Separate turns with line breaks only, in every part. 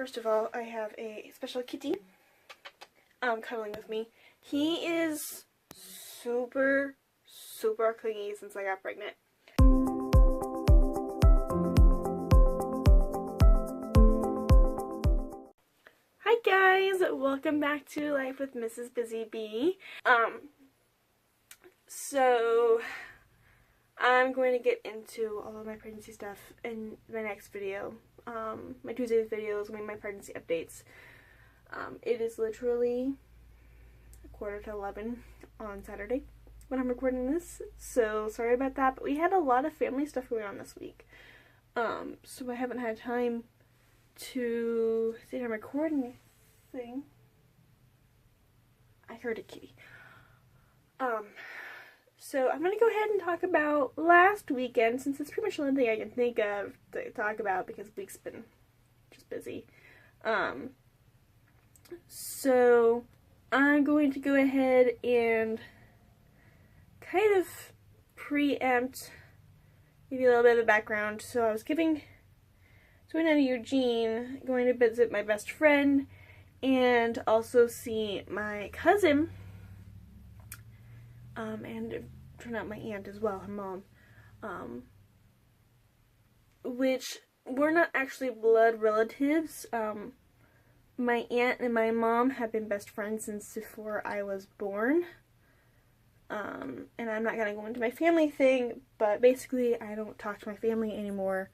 first of all, I have a special kitty cuddling with me. He is super clingy since I got pregnant. Hi guys, welcome back to Life with Mrs. Busy Bee. So I'm going to get into all of my pregnancy stuff in my next video. My Tuesday's video is going to be my pregnancy updates. It is literally 11:15 on Saturday when I'm recording this, so sorry about that, but we had a lot of family stuff going on this week. So I haven't had time to sit down and record anything. I heard a kitty. So I'm going to go ahead and talk about last weekend, since it's pretty much the only thing I can think of to talk about because the week's been just busy. So I'm going to go ahead and kind of preempt, give you a little bit of the background. So I was going down to Eugene, going to visit my best friend, and also see my cousin, and it turned out my aunt as well, her mom, which we're not actually blood relatives. My aunt and my mom have been best friends since before I was born, and I'm not going to go into my family thing, but basically I don't talk to my family anymore,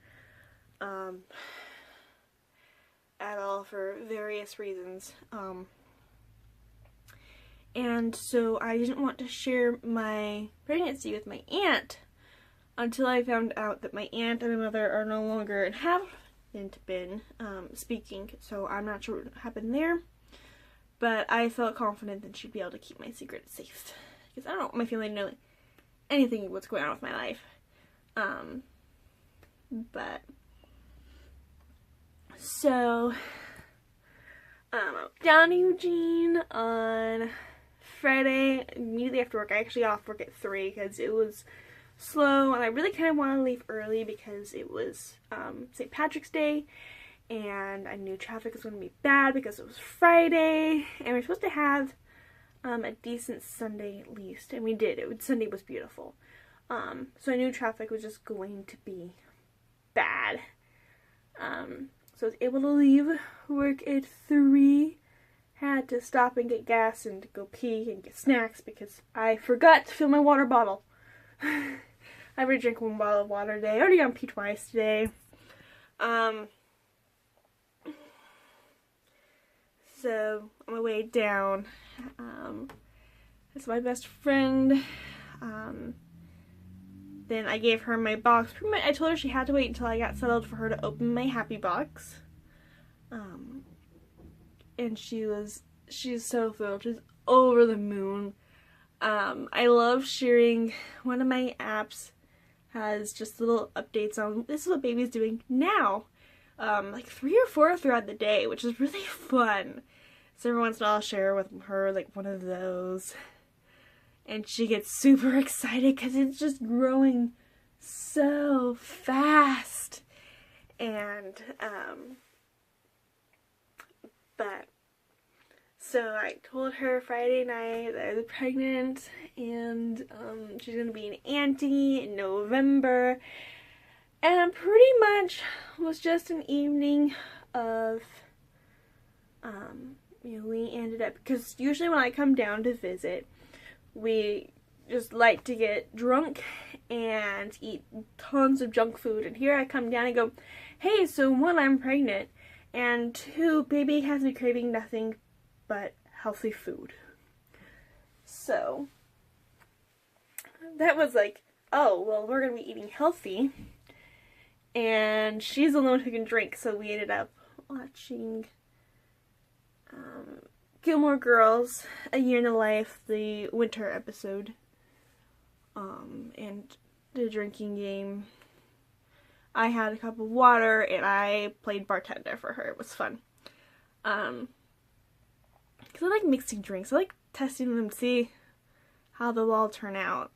at all for various reasons, and so I didn't want to share my pregnancy with my aunt until I found out that my aunt and my mother are no longer and haven't been speaking, so I'm not sure what happened there, but I felt confident that she'd be able to keep my secret safe, because I don't want my family to know anything what's going on with my life. But so down to Eugene on Friday immediately after work. I actually got off work at 3 because it was slow, and I really kind of wanted to leave early because it was St. Patrick's Day, and I knew traffic was going to be bad because it was Friday, and we were supposed to have a decent Sunday at least, and we did. Sunday was beautiful, so I knew traffic was just going to be bad. So I was able to leave work at 3, had to stop and get gas and go pee and get snacks because I forgot to fill my water bottle. I already drank 1 bottle of water today. I already got pee twice today. So on my way down, that's my best friend. Then I gave her my box. Pretty much, I told her she had to wait until I got settled for her to open my happy box. And she's so thrilled. She's over the moon. I love sharing. One of my apps has just little updates on this is what baby's doing now. Like 3 or 4 throughout the day, which is really fun. So every once in a while I'll share with her like one of those. And she gets super excited because it's just growing so fast. And, so I told her Friday night that I was pregnant, and she's going to be an auntie in November. And pretty much was just an evening of, we ended up, because usually when I come down to visit, we just like to get drunk and eat tons of junk food. And here I come down and go, hey, so 1, I'm pregnant, and 2, baby has me craving nothing but healthy food. So that was like, oh, well, we're going to be eating healthy. And she's the only one who can drink, so we ended up watching Gilmore Girls, A Year in the Life, the winter episode, and the drinking game. I had a cup of water, and I played bartender for her. It was fun. Because I like mixing drinks. I like testing them to see how they'll all turn out.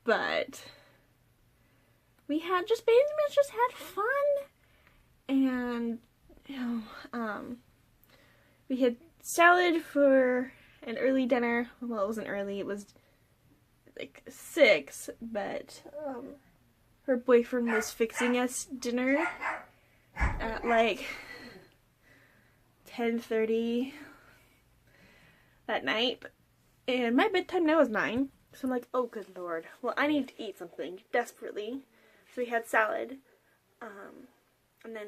But we had just had fun, and we had salad for an early dinner. Well, it wasn't early, it was like 6, but her boyfriend was fixing us dinner at like 10:30 that night, and my bedtime now is 9, so I'm like, oh good lord, well I need to eat something desperately. So we had salad, and then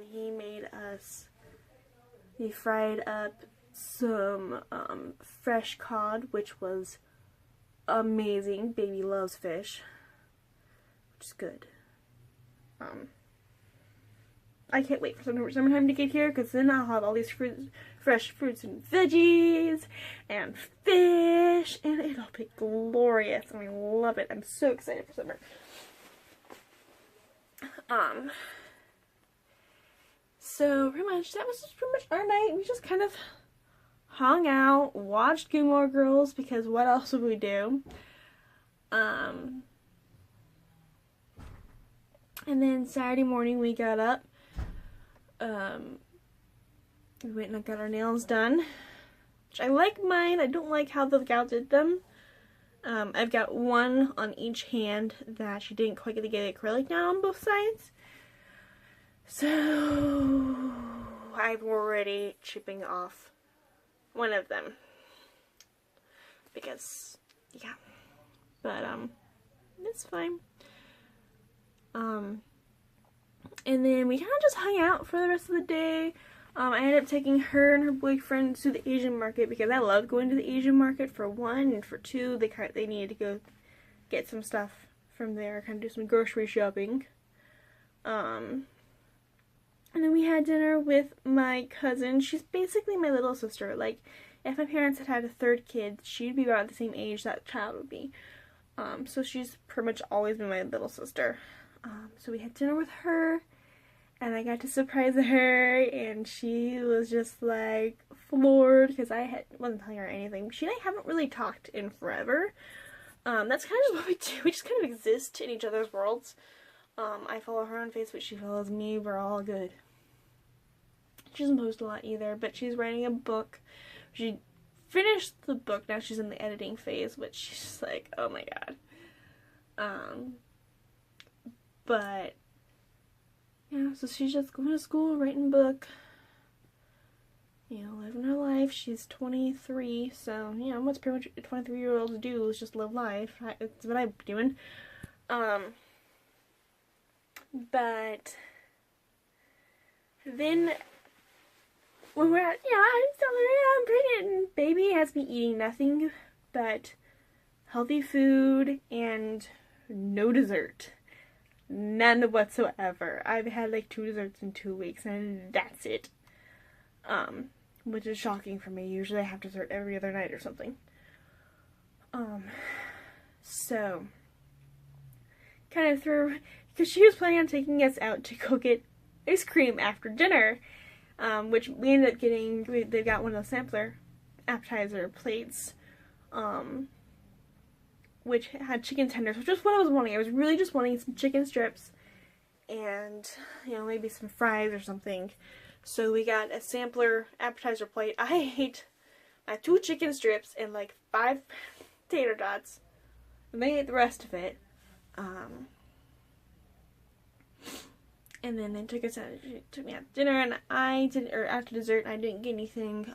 he fried up some fresh cod, which was amazing. Baby loves fish, which is good. I can't wait for summertime to get here, because then I'll have all these fresh fruits and veggies and fish, and it'll be glorious. I love it. I'm so excited for summer. So pretty much that was just pretty much our night. We just kind of hung out, watched Gilmore Girls, because what else would we do? And then Saturday morning we got up. We went and got our nails done, which I like mine. I don't like how the gal did them. I've got one on each hand that she didn't quite get to get acrylic down on both sides. So I'm already chipping off one of them, because yeah, but it's fine. And then we kind of just hung out for the rest of the day. I ended up taking her and her boyfriend to the Asian market, because I love going to the Asian market, for one, and for two, they needed to go get some stuff from there, kind of do some grocery shopping. And then we had dinner with my cousin. She's basically my little sister. Like, if my parents had a third kid, she'd be about the same age that child would be. So she's pretty much always been my little sister. So we had dinner with her, and I got to surprise her, and she was just like floored, because wasn't telling her anything. She and I haven't really talked in forever. That's kind of just what we do. We just kind of exist in each other's worlds. I follow her on Facebook, she follows me, we're all good. She doesn't post a lot either, but she's writing a book. She finished the book, now she's in the editing phase, which she's just like, oh my god. But yeah, so she's just going to school, writing a book, living her life. She's 23, so, what's pretty much 23-year-olds do is just live life. That's what I'm doing. But then when we're at, I'm pregnant, and baby has been eating nothing but healthy food and no dessert. None whatsoever. I've had like 2 desserts in 2 weeks, and that's it. Which is shocking for me. Usually I have dessert every other night or something. So kind of threw, because she was planning on taking us out to go get ice cream after dinner, which we ended up getting. They got one of those sampler appetizer plates, which had chicken tenders, which was what I was wanting. I was really just wanting some chicken strips and, maybe some fries or something. So we got a sampler appetizer plate. I ate my 2 chicken strips and like 5 tater tots, and they ate the rest of it. And then they took me out to dinner, and after dessert, I didn't get anything.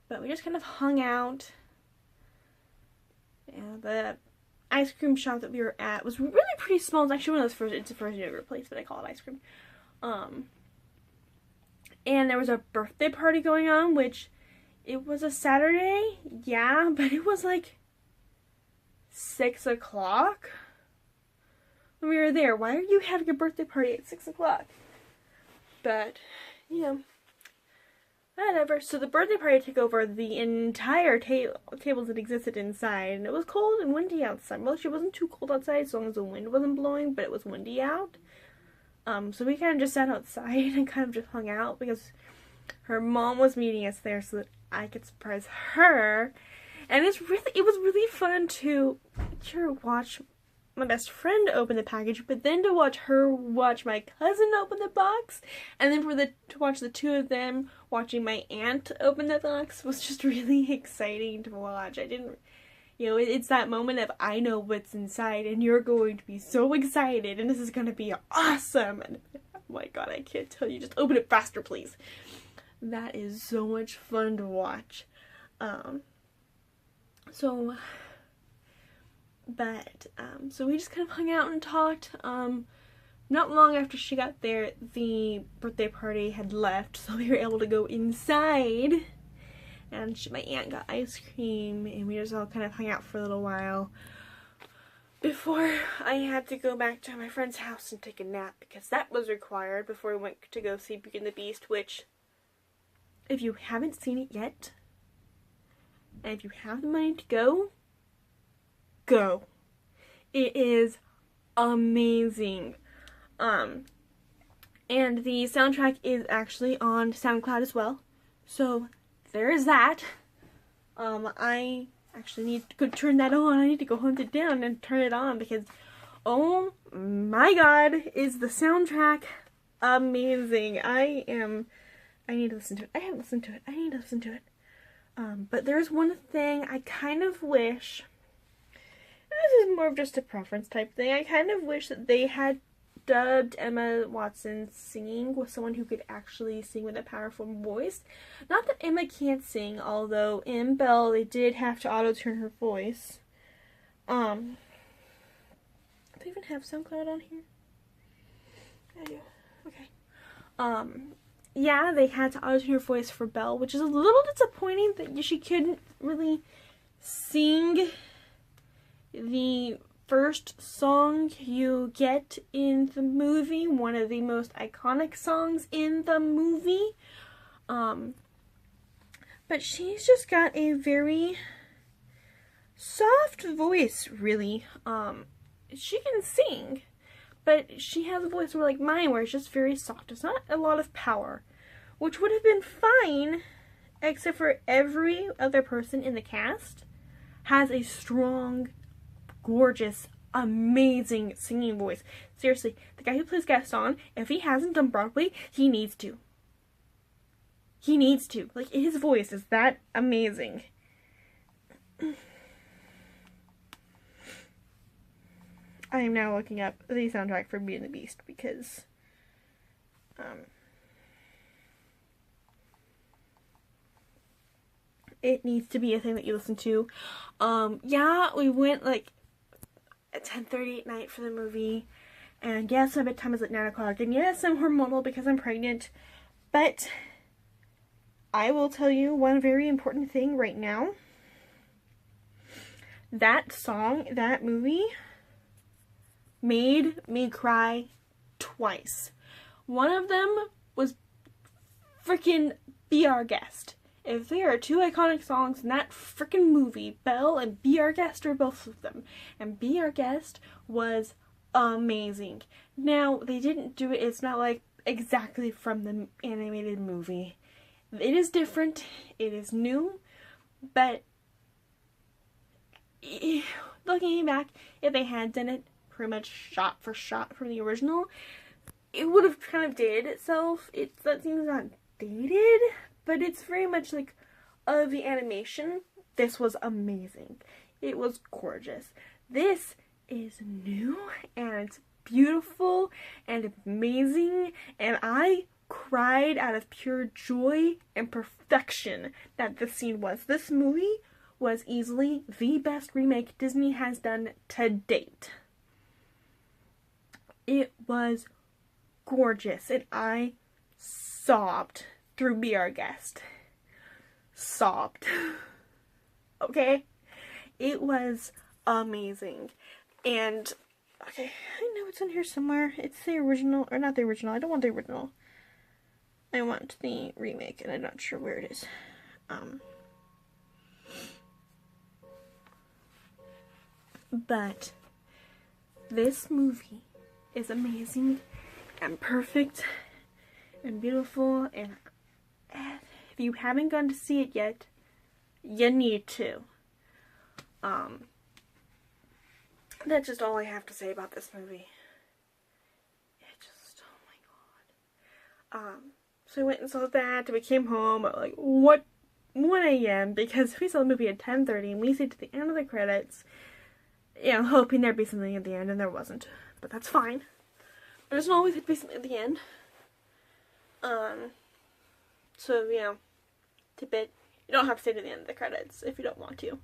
But we just kind of hung out. Yeah, the ice cream shop that we were at was really pretty small. It's actually one of those it's a frozen yogurt place, but I call it ice cream. And there was a birthday party going on, which it was a Saturday, yeah, but it was like 6 o'clock when we were there. Why are you having a birthday party at 6 o'clock? But, whatever. So the birthday party took over the entire tables that existed inside, and it was cold and windy outside. Well, actually, it wasn't too cold outside as long as the wind wasn't blowing, but it was windy out. So we kind of just sat outside and kind of just hung out, because her mom was meeting us there so that I could surprise her. And it was really fun to watch my best friend open the package, but then to watch my cousin open the box, and then to watch the two of them watching my aunt open the box was just really exciting to watch. I didn't, it's that moment of I know what's inside and you're going to be so excited and this is going to be awesome. And oh my god, I can't tell you, just open it faster, please. That is so much fun to watch. So we just kind of hung out and talked. Not long after she got there, the birthday party had left, so we were able to go inside. And my aunt got ice cream, and we just all kind of hung out for a little while before I had to go back to my friend's house and take a nap, because that was required before we went to go see Beauty and the Beast, which, if you haven't seen it yet, and if you have the money to go, go. It is amazing. And the soundtrack is actually on SoundCloud as well. So there is that. I actually need to go turn that on. I need to go hunt it down and turn it on because, oh my god, is the soundtrack amazing. I need to listen to it. I haven't listened to it. I need to listen to it. But there's one thing I kind of wish, this is more of just a preference type thing, I kind of wish that they had dubbed Emma Watson singing with someone who could actually sing with a powerful voice. Not that Emma can't sing, although in Belle they did have to auto-tune her voice. Do they even have SoundCloud on here? I do. Okay. Yeah, they had to auto-tune her voice for Belle, which is a little disappointing that she couldn't really sing the first song you get in the movie, one of the most iconic songs in the movie. But she's just got a very soft voice, really. She can sing, but she has a voice more like mine, where it's just very soft. It's not a lot of power, which would have been fine, except for every other person in the cast has a strong, gorgeous, amazing singing voice. Seriously, the guy who plays Gaston, if he hasn't done Broadway, he needs to. He needs to. Like, his voice is that amazing. I am now looking up the soundtrack for Beauty and the Beast because it needs to be a thing that you listen to. Yeah, we went like at 10:30 at night for the movie, and yes, my bedtime is at 9 o'clock, and yes, I'm hormonal because I'm pregnant, but I will tell you one very important thing right now. That song, that movie, made me cry twice. One of them was freaking Be Our Guest. If there are two iconic songs in that freaking movie, Belle and Be Our Guest are both of them. And Be Our Guest was amazing. Now, they didn't do it, it's not like exactly from the animated movie. It is different, it is new, but looking back, if they had done it pretty much shot for shot from the original, it would have kind of dated itself. That seems not dated, but it's very much like of the animation. This was amazing. It was gorgeous. This is new and it's beautiful and amazing, and I cried out of pure joy and perfection that this scene was. This movie was easily the best remake Disney has done to date. It was gorgeous, and I sobbed through Be Our Guest. Sobbed. Okay? It was amazing. And, okay, I know it's in here somewhere. It's the original, or not the original. I don't want the original. I want the remake, and I'm not sure where it is. But this movie is amazing and perfect and beautiful, and if you haven't gone to see it yet, you need to. that's just all I have to say about this movie. It just, oh my god. So we went and saw that, we came home at like, 1 a.m. because we saw the movie at 10:30 and we stayed to the end of the credits, you know, hoping there'd be something at the end, and there wasn't. But that's fine. There doesn't always have to be something at the end. So, you know, tidbit, you don't have to stay to the end of the credits if you don't want to.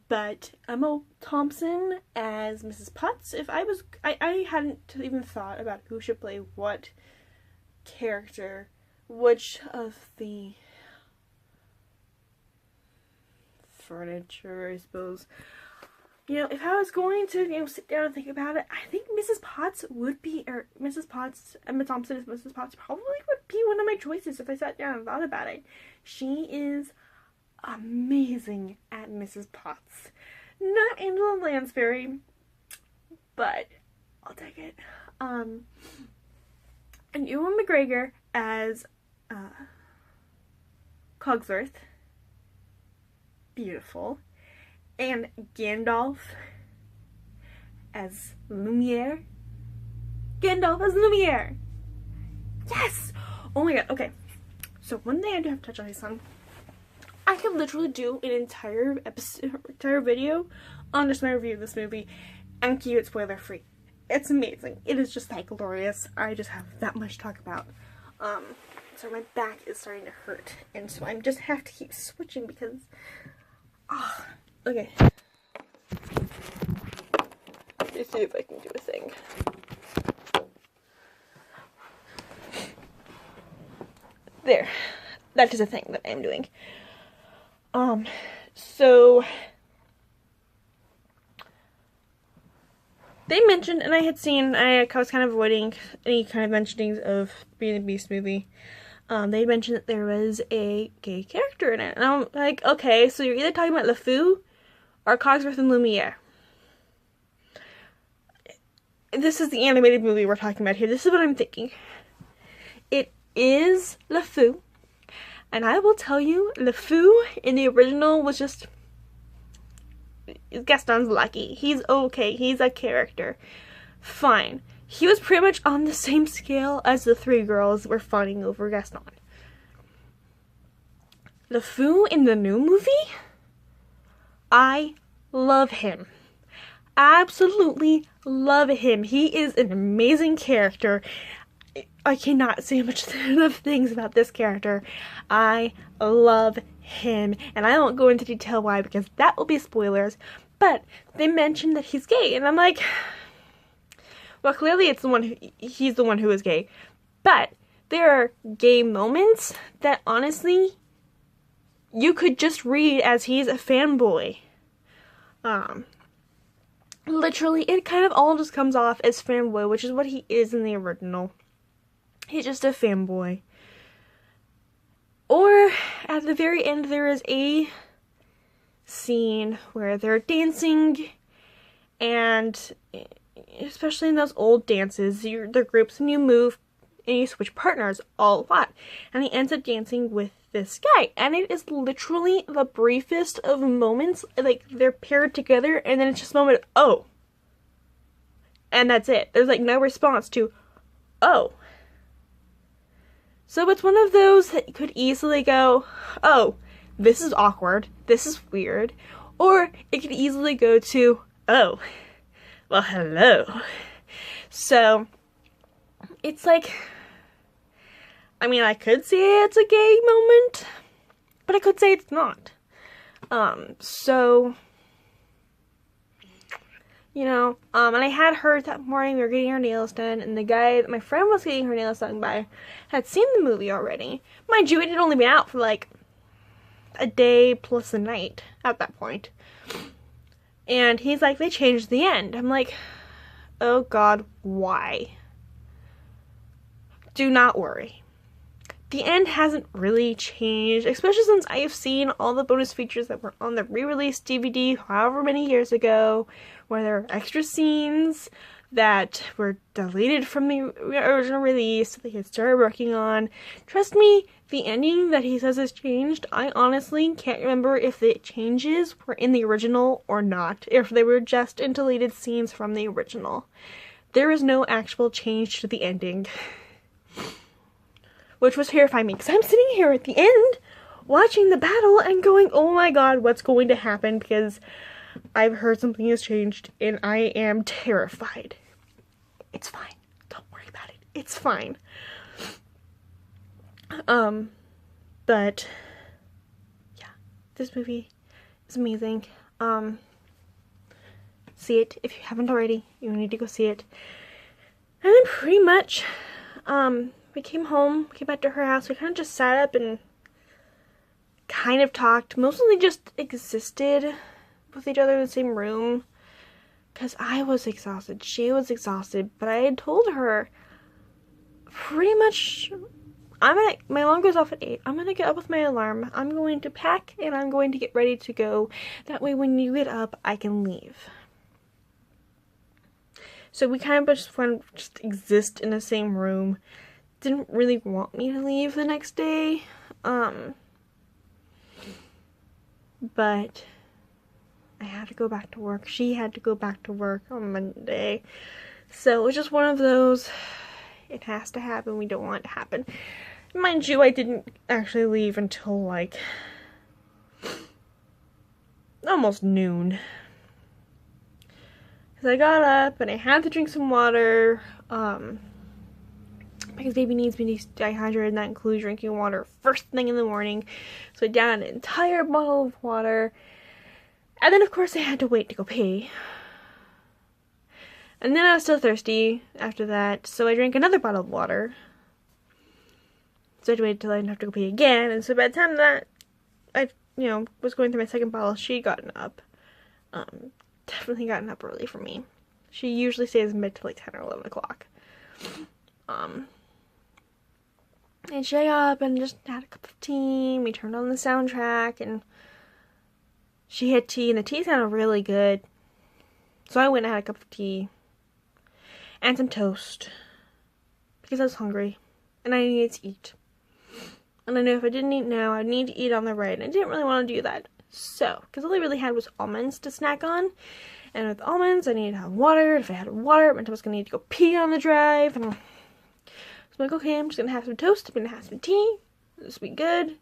But Emma Thompson as Mrs. Potts, if I hadn't even thought about who should play what character, which of the furniture, I suppose. You know, if I was going to, you know, sit down and think about it, I think Mrs. Potts would be, or Mrs. Potts, Emma Thompson as Mrs. Potts probably would be one of my choices if I sat down and thought about it. She is amazing at Mrs. Potts. Not Angela Lansbury, but I'll take it. And Ewan McGregor as Cogsworth. Beautiful. And Gandalf as Lumiere. Gandalf as Lumiere! Yes! Oh my god, okay. So one thing I do have to touch on is something. I could literally do an entire video on just my review of this movie and keep it spoiler free. It's amazing. It is just that glorious. I just have that much to talk about. So my back is starting to hurt, and so I just have to keep switching because okay. Let's see if I can do a thing. There. That is a thing that I'm doing. So they mentioned, and I had seen, I was kind of avoiding any kind of mentionings of Beauty and the Beast movie. They mentioned that there was a gay character in it. And I'm like, okay, so you're either talking about LeFou or Cogsworth and Lumiere. This is the animated movie we're talking about here. This is what I'm thinking. It is LeFou. And I will tell you, LeFou in the original was just... Gaston's lucky. He's okay. He's a character. Fine. He was pretty much on the same scale as the three girls that were fighting over Gaston. LeFou in the new movie? I love him. Absolutely love him. He is an amazing character. I cannot say much enough things about this character. I love him. And I won't go into detail why because that will be spoilers. But they mentioned that he's gay. And I'm like, well, clearly it's he's the one who is gay. But there are gay moments that honestly you could just read as he's a fanboy. Literally, it kind of all just comes off as fanboy, which is what he is in the original. He's just a fanboy. Or, at the very end, there is a scene where they're dancing, and especially in those old dances, they're groups, and you move, and you switch partners a lot. And he ends up dancing with this guy, and it is literally the briefest of moments. Like, they're paired together, and then it's just a moment of, oh. And that's it. There's, like, no response to, oh. So it's one of those that you could easily go, oh, this is awkward, this is weird. Or it could easily go to, oh, well, hello. So, it's like, I mean, I could say it's a gay moment, but I could say it's not. So, you know, and I had heard that morning we were getting our nails done, and the guy that my friend was getting her nails done by had seen the movie already. Mind you, it had only been out for like a day plus a night at that point. And he's like, they changed the end. I'm like, oh god, why? Do not worry. The end hasn't really changed, especially since I have seen all the bonus features that were on the re-released DVD however many years ago, where there are extra scenes that were deleted from the original release that he had started working on. Trust me, the ending that he says has changed, I honestly can't remember if the changes were in the original or not, if they were just in deleted scenes from the original. There is no actual change to the ending, which was terrifying me, because I'm sitting here at the end watching the battle and going, oh my god, what's going to happen, because I've heard something has changed and I am terrified. It's fine. Don't worry about it. It's fine. But yeah, this movie is amazing. See it if you haven't already. You need to go see it. And then pretty much, we came home, came back to her house. We kind of just sat up and kind of talked. Mostly just existed with each other in the same room. Because I was exhausted. She was exhausted. But I had told her pretty much, my alarm goes off at 8. I'm going to get up with my alarm. I'm going to pack and I'm going to get ready to go. That way when you get up, I can leave. So we kind of just want to just exist in the same room. Didn't really want me to leave the next day. But I had to go back to work. She had to go back to work on Monday. So it was just one of those, it has to happen, we don't want it to happen. Mind you, I didn't actually leave until like almost noon. Because I got up and I had to drink some water. Because baby needs me dehydrated, and that includes drinking water first thing in the morning. So I downed an entire bottle of water. And then, of course, I had to wait to go pee. And then I was still thirsty after that, so I drank another bottle of water. So I had to wait until I didn't have to go pee again. And so by the time that I, was going through my second bottle, she'd gotten up. Definitely gotten up early for me. She usually stays in bed till like 10 or 11 o'clock. And she got up and just had a cup of tea. We turned on the soundtrack, and she had tea, and the tea sounded really good. So I went and had a cup of tea and some toast because I was hungry and I needed to eat. And I knew if I didn't eat now, I'd need to eat on the ride, and I didn't really want to do that. So, because all I really had was almonds to snack on, and with almonds, I needed to have water. If I had water, it meant I was going to need to go pee on the drive, and so I'm like, okay, I'm just going to have some toast, I'm going to have some tea, this will be good.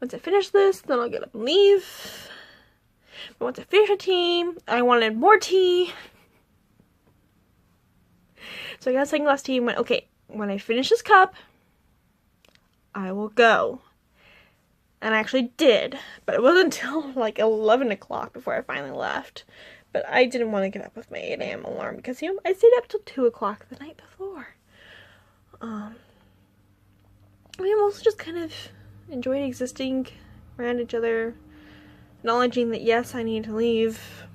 Once I finish this, then I'll get up and leave. But once I finish the tea, I wanted more tea. So I got a second glass of tea and went, okay, when I finish this cup, I will go. And I actually did, but it wasn't until like 11 o'clock before I finally left. But I didn't want to get up with my 8 a.m. alarm because, I stayed up till 2 o'clock the night before. We also just kind of enjoyed existing around each other, acknowledging that yes, I need to leave,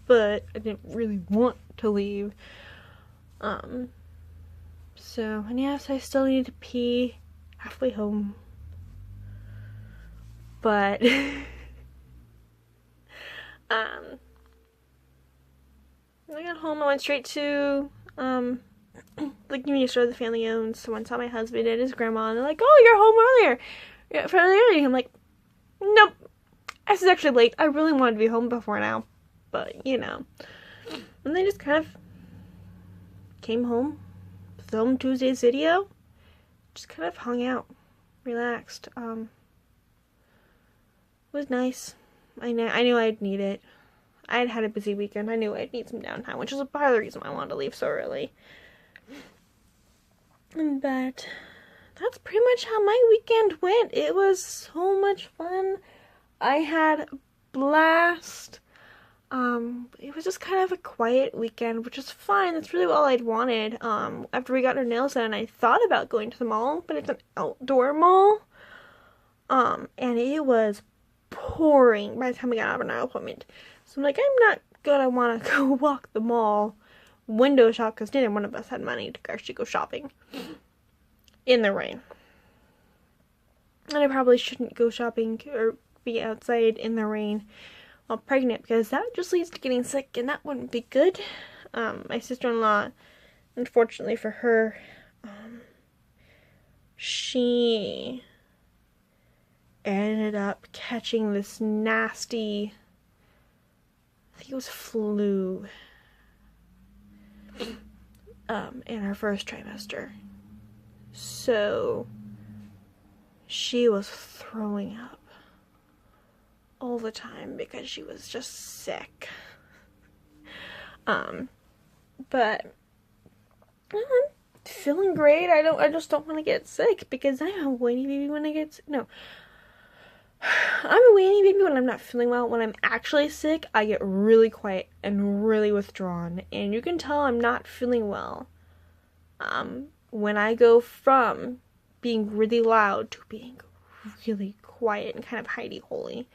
but I didn't really want to leave. So, and yes, I still need to pee halfway home, but I got home, I went straight to the community store the family owns. So I saw my husband and his grandma, and they're like, oh, you're home earlier. You're fairly early. I'm like, nope. This is actually late. I really wanted to be home before now. But, And they just kind of came home, filmed Tuesday's video, just kind of hung out, relaxed. It was nice. I knew I'd need it. I had had a busy weekend. I knew I'd need some downtime, which is part of the reason why I wanted to leave so early. But that's pretty much how my weekend went. It was so much fun. I had a blast. It was just kind of a quiet weekend, which is fine. That's really all I'd wanted. After we got our nails done, I thought about going to the mall, but it's an outdoor mall. And it was pouring by the time we got out of our nail appointment. So I'm like, I'm not gonna want to go walk the mall, window shop, because neither one of us had money to actually go shopping in the rain. And I probably shouldn't go shopping or be outside in the rain while pregnant, because that just leads to getting sick, and that wouldn't be good. My sister-in-law, unfortunately for her, she ended up catching this nasty, I think it was flu, in her first trimester. So she was throwing up all the time because she was just sick. But I'm feeling great. I just don't want to get sick because I'm a whiny baby when I get sick. No. I'm a whiny baby when I'm not feeling well. When I'm actually sick, I get really quiet and really withdrawn. And you can tell I'm not feeling well when I go from being really loud to being really quiet and kind of hidey-holy.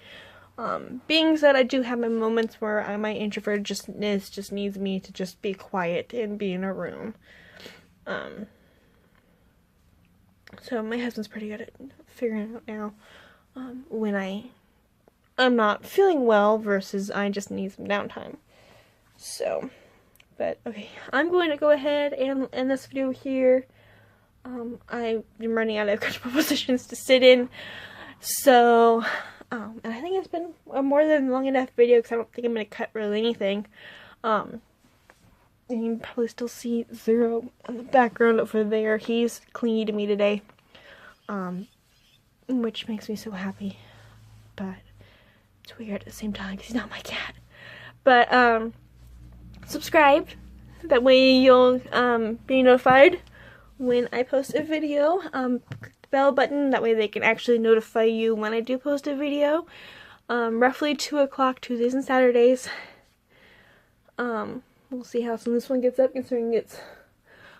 Being said, I do have my moments where my introvertedness just needs me to just be quiet and be in a room. So my husband's pretty good at figuring it out now. When I'm not feeling well versus I just need some downtime. So, but okay, I'm going to go ahead and end this video here. I'm running out of comfortable positions to sit in. So, and I think it's been a more than long enough video because I don't think I'm going to cut really anything. And you can probably still see Zero in the background over there. He's clingy to me today. Which makes me so happy. But it's weird at the same time because he's not my cat. But, subscribe. That way you'll, be notified when I post a video. Click the bell button. That way they can actually notify you when I do post a video. Roughly 2 o'clock Tuesdays and Saturdays. We'll see how soon this one gets up, considering it's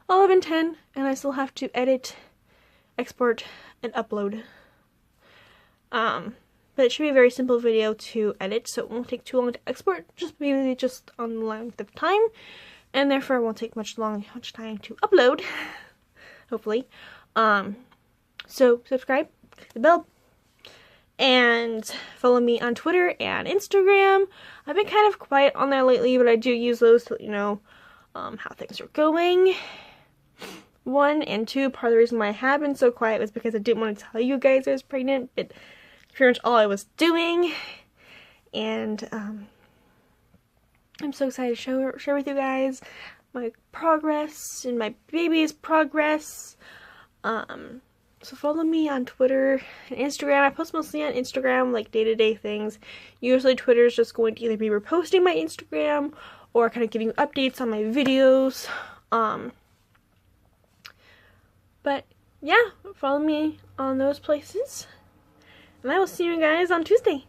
11:10 and I still have to edit, export, and upload. But it should be a very simple video to edit, so it won't take too long to export, just on the length of time, and therefore it won't take much time to upload, hopefully. So subscribe, click the bell, and follow me on Twitter and Instagram. I've been kind of quiet on there lately, but I do use those to let you know how things are going. 1 and 2, part of the reason why I have been so quiet was because I didn't want to tell you guys I was pregnant, but pretty much all I was doing. And I'm so excited to share with you guys my progress and my baby's progress. So follow me on Twitter and Instagram. I post mostly on Instagram, like day-to-day things. Usually Twitter is just going to either be reposting my Instagram or kind of giving you updates on my videos. But yeah, follow me on those places. And I will see you guys on Tuesday.